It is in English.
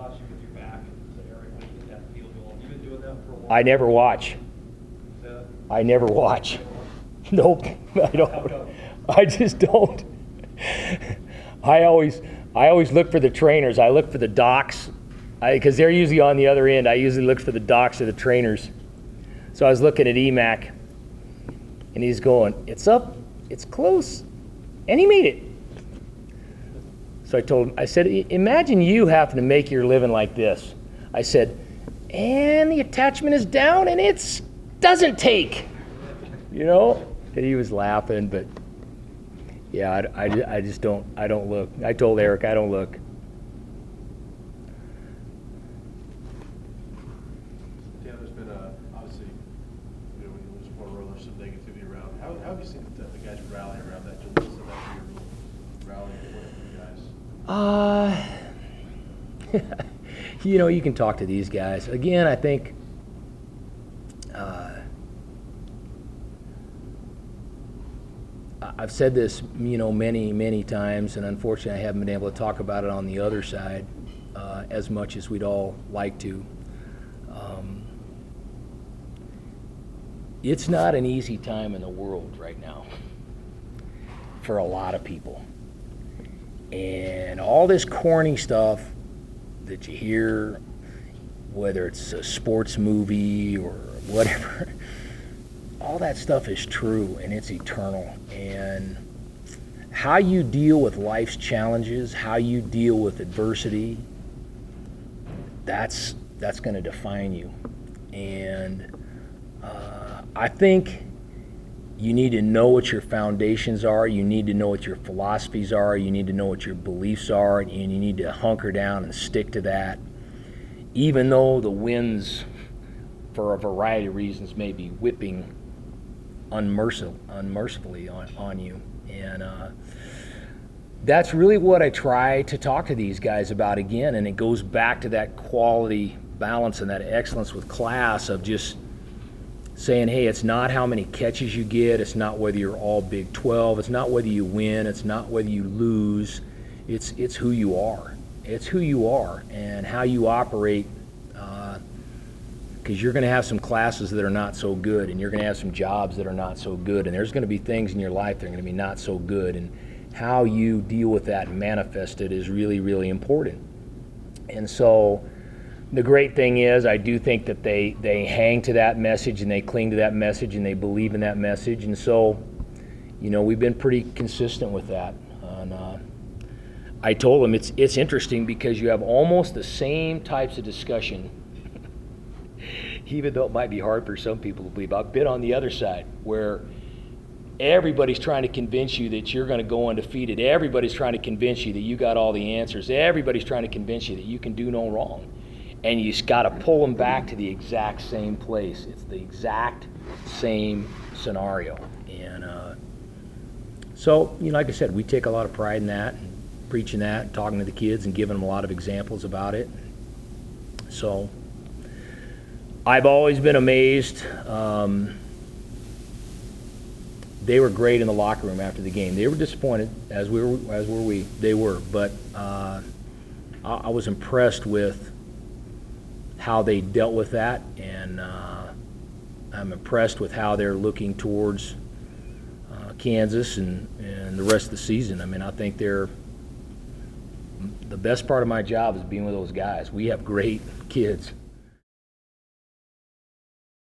toss you with your back and say, Eric, when you hit that field goal, you've been doing that for a while? I never watch. I never watch. Nope, I don't. I just don't. I always look for the trainers. I look for the docs, because they're usually on the other end. I usually look for the docs or the trainers. So I was looking at EMAC, and he's going, it's up, it's close, and he made it. So I told him, I said, imagine you having to make your living like this. I said, and the attachment is down, and it doesn't take, you know? And he was laughing, but yeah, I just don't look. I told Eric, I don't look. Yeah, there's been obviously, you know, when you lose one row, there's some negativity around. How have you seen the guys rally around that? Just so that you're rallying for you guys. You know, you can talk to these guys. Again, I think I've said this, you know, many times, and unfortunately I haven't been able to talk about it on the other side as much as we'd all like to. It's not an easy time in the world right now for a lot of people. And all this corny stuff that you hear, whether it's a sports movie or whatever, all that stuff is true and it's eternal. And how you deal with life's challenges, how you deal with adversity, that's going to define you. And I think you need to know what your foundations are, you need to know what your philosophies are, you need to know what your beliefs are, and you need to hunker down and stick to that. Even though the winds, for a variety of reasons, may be whipping unmercifully on you. And that's really what I try to talk to these guys about again, and it goes back to that quality balance and that excellence with class of just saying, hey, it's not how many catches you get, it's not whether you're all Big 12, it's not whether you win, it's not whether you lose, it's who you are. It's who you are and how you operate, because you're going to have some classes that are not so good, and you're going to have some jobs that are not so good, and there's going to be things in your life that are going to be not so good, and how you deal with that and manifest it is really, really important. And so the great thing is, I do think that they hang to that message and they cling to that message and they believe in that message. And so, you know, we've been pretty consistent with that. And I told them it's interesting because you have almost the same types of discussion, even though it might be hard for some people to believe. I've been on the other side where everybody's trying to convince you that you're going to go undefeated. Everybody's trying to convince you that you got all the answers. Everybody's trying to convince you that you can do no wrong. And you just got to pull them back to the exact same place. It's the exact same scenario. And so, you know, like I said, we take a lot of pride in that, and preaching that, and talking to the kids and giving them a lot of examples about it. So I've always been amazed. They were great in the locker room after the game. They were disappointed, as were we. They were, but I was impressed with how they dealt with that, and I'm impressed with how they're looking towards Kansas and the rest of the season. I mean, I think the best part of my job is being with those guys. We have great kids,